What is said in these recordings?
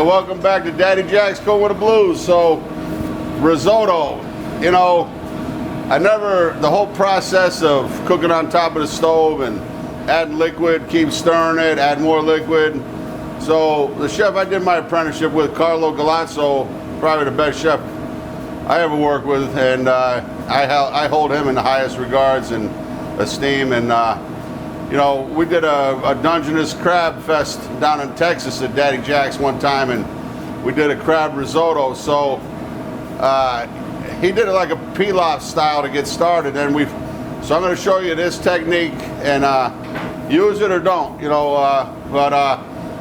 welcome back to Daddy Jack's Cooking with the Blues. So, risotto, you know, the whole process of cooking on top of the stove and adding liquid, keep stirring it, add more liquid. So, the chef I did my apprenticeship with, Carlo Galazzo, probably the best chef I ever worked with, and I hold him in the highest regards and esteem. And you know, we did a Dungeness crab fest down in Texas at Daddy Jack's one time, and we did a crab risotto. So he did it like a pilaf style to get started, and so I'm going to show you this technique, and use it or don't, you know, but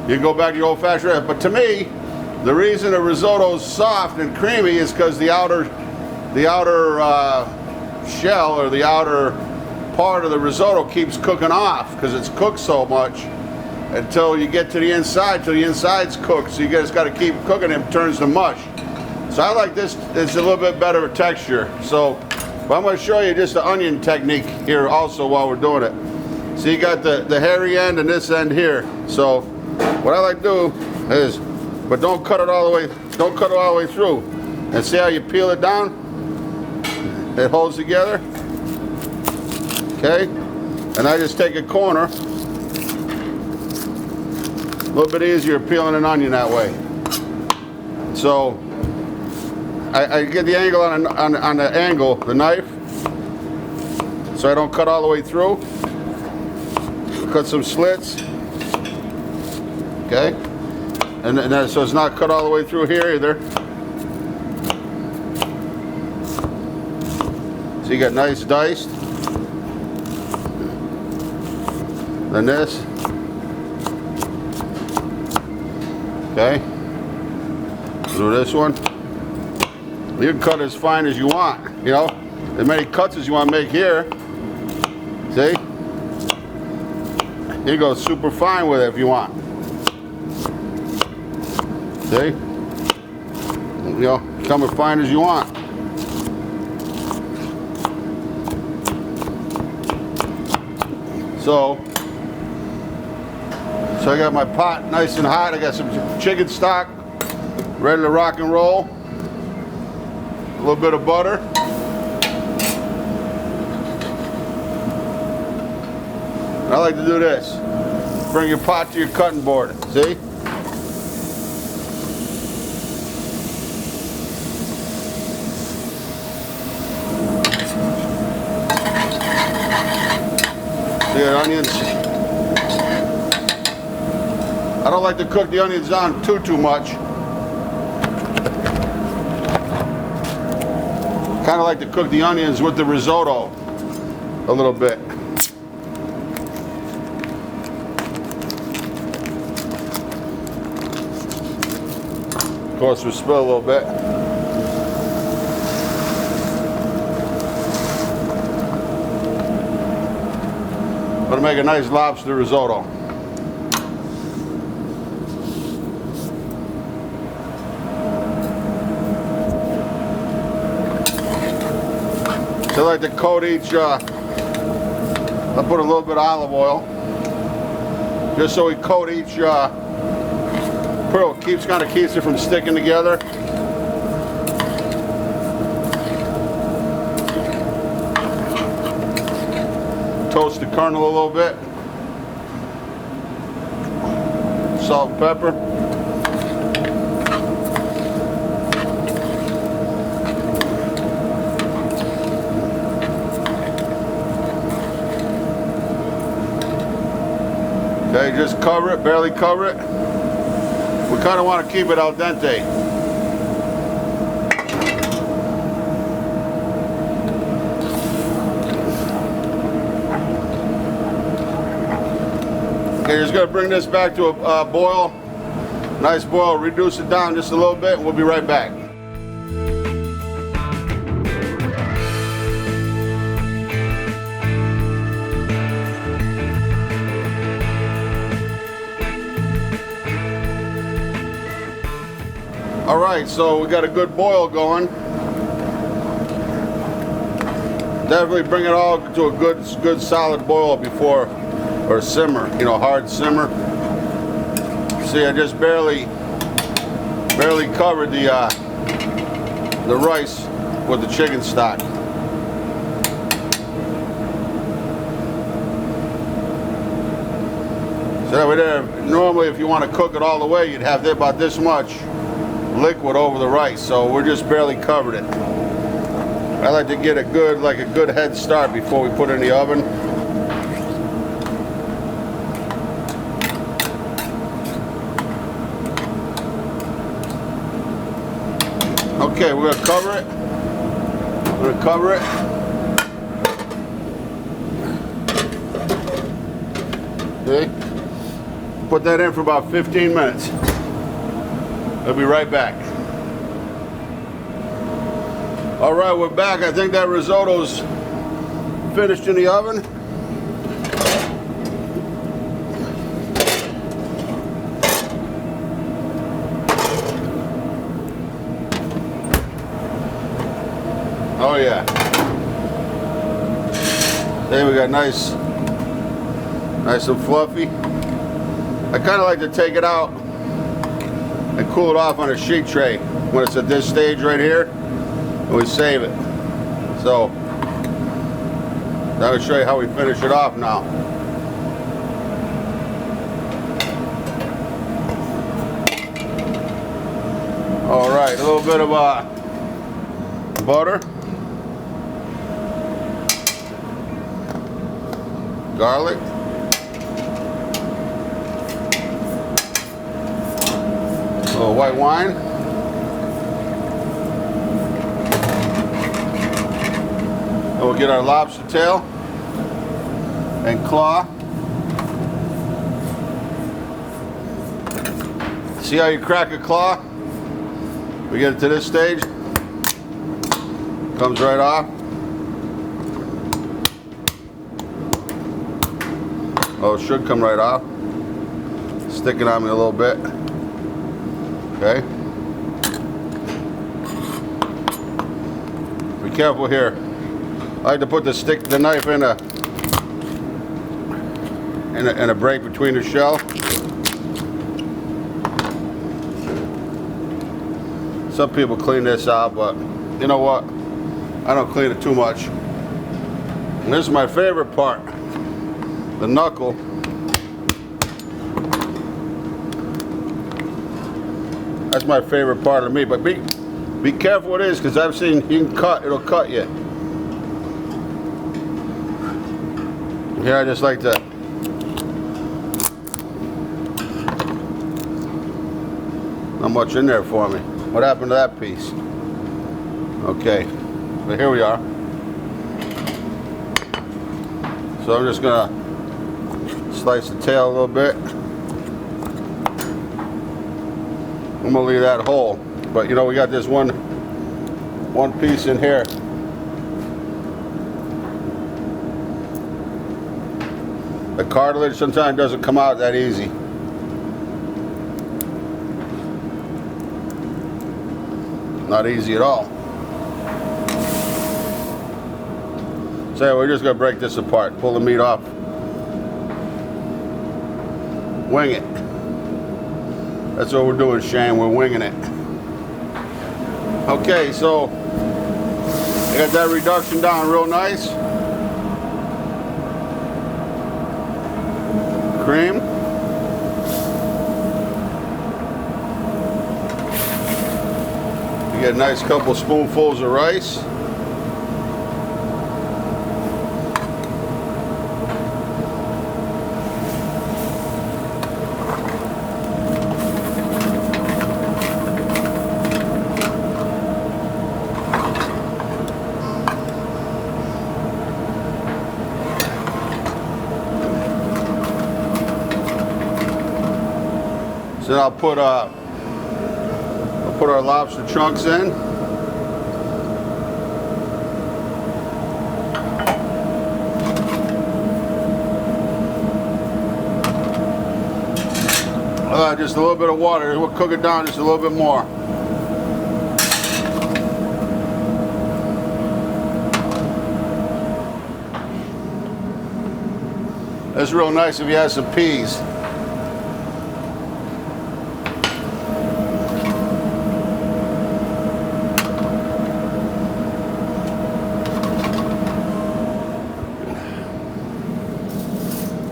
you can go back to your old-fashioned. But to me, the reason the risotto is soft and creamy is because the outer shell, or the outer part of the risotto, keeps cooking off because it's cooked so much until you get to the inside, till the inside's cooked. So you just got to keep cooking it, it turns to mush. So I like this. It's a little bit better texture. So, but I'm going to show you just the onion technique here also while we're doing it. So you got the hairy end and this end here. So what I like to do is, but don't cut it all the way. Don't cut it all the way through. And see how you peel it down? It holds together. Okay. And I just take a corner. A little bit easier peeling an onion that way. So I get the angle on the angle, the knife, so I don't cut all the way through. Cut some slits. Okay. And then, so it's not cut all the way through here either. So you got nice diced. Then this. Okay. Do this one. You can cut as fine as you want, you know, as many cuts as you want to make here. See? You go super fine with it if you want. See? You know, come as fine as you want. So I got my pot nice and hot. I got some chicken stock ready to rock and roll. A little bit of butter. I like to do this. Bring your pot to your cutting board. See? See the onions? I don't like to cook the onions on too much. Kind of like to cook the onions with the risotto a little bit. Of course, we spill a little bit. Gonna make a nice lobster risotto. So I like to coat each, I put a little bit of olive oil, just so we coat each pearl. Kind of keeps it from sticking together. Toast the kernel a little bit. Salt and pepper. Okay, just cover it, barely cover it. We kind of want to keep it al dente. Okay, just going to bring this back to a boil. Nice boil, reduce it down just a little bit, and we'll be right back. All right, so we got a good boil going. Definitely bring it all to a good solid boil before, or simmer, you know, hard simmer. See, I just barely Barely covered the rice with the chicken stock. So normally if you want to cook it all the way, you'd have about this much liquid over the rice. So we're just barely covered it. I like to get a good head start before we put it in the oven. Okay, we're gonna cover it. We're gonna cover it. Okay. Put that in for about 15 minutes. I'll be right back. All right, we're back. I think that risotto's finished in the oven. Oh yeah. There we got nice and fluffy. I kind of like to take it out and cool it off on a sheet tray when it's at this stage right here, and we save it. So now I'll show you how we finish it off now. All right, a little bit of butter, garlic, a little white wine, and we'll get our lobster tail and claw. See how you crack a claw? We get it to this stage, comes right off. Oh, it should come right off. Stick it on me a little bit. Okay. Be careful here. I like to put the knife in a break between the shell. Some people clean this out, but you know what? I don't clean it too much. And this is my favorite part. The knuckle. That's my favorite part of the meat, but be careful what it is, because I've seen you can it'll cut you. Here I just like to not much in there for me. What happened to that piece? Okay, but here we are. So I'm just gonna slice the tail a little bit. I'm gonna leave that whole, but you know we got this one piece in here. The cartilage sometimes doesn't come out that easy. Not easy at all. So we're just gonna break this apart, pull the meat off, wing it. That's what we're doing, Shane, we're winging it. Okay, so I got that reduction down real nice. Cream. You get a nice couple spoonfuls of rice. So then I'll put our lobster chunks in. Just a little bit of water. We'll cook it down just a little bit more. That's real nice if you have some peas.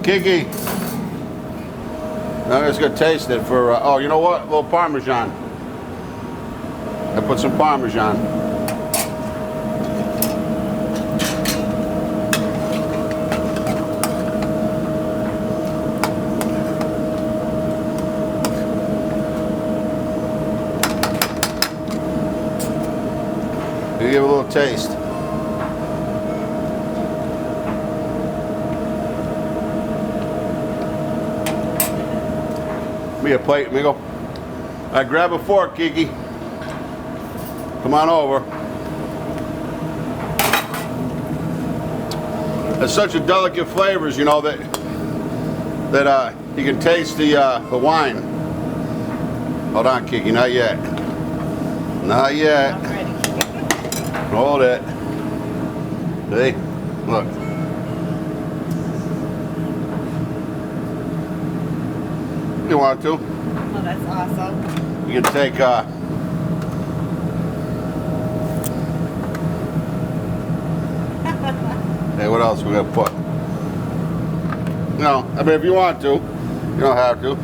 Kiki, I'm just gonna taste it for, oh, you know what? A little Parmesan. I put some Parmesan. You give it a little taste. Me a plate, amigo. All right, grab a fork, Kiki. Come on over. It's such a delicate flavors, you know, that you can taste the wine. Hold on, Kiki, not yet. Not yet. I'm ready. Hold it. See? Look. You want to? Oh, that's awesome. You can take hey, what else we gonna put? No, I mean if you want to. You don't have to.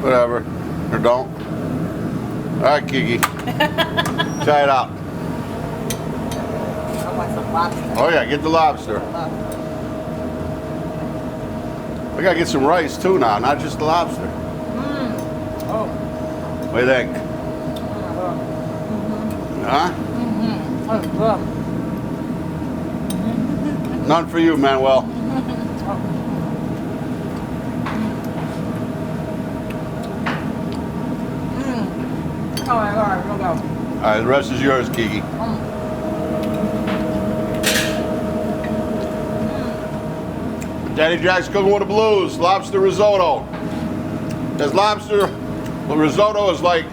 Whatever. Or don't. Alright, Kiki. Try it out. I want some lobster. Oh yeah, get the lobster. We gotta get some rice too now, not just the lobster. Oh. What do you think? Huh? Oh, good. None for you, Manuel. Oh my God, here we go. All right, the rest is yours, Kiki. Daddy Jack's cooking with the blues. Lobster risotto. There's lobster. The risotto is like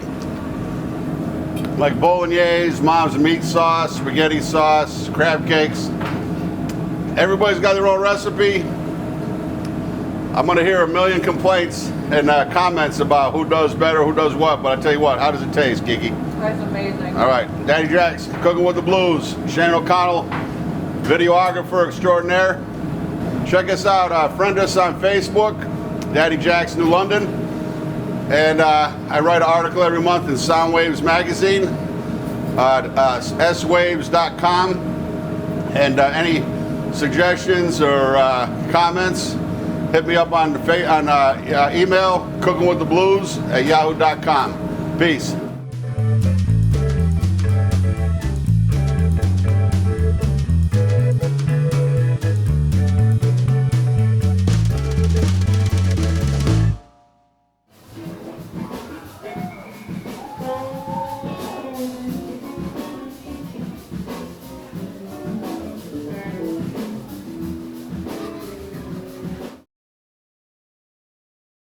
bolognese, mom's meat sauce, spaghetti sauce, crab cakes. Everybody's got their own recipe. I'm gonna hear a million complaints and comments about who does better, who does what. But I tell you what, how does it taste, Kiki? That's amazing. All right, Daddy Jack's cooking with the blues. Shane O'Connell, videographer extraordinaire. Check us out. Friend us on Facebook, Daddy Jack's New London. And I write an article every month in Soundwaves magazine, swaves.com. And any suggestions or comments, hit me up on email, cookingwiththeblues@yahoo.com. Peace.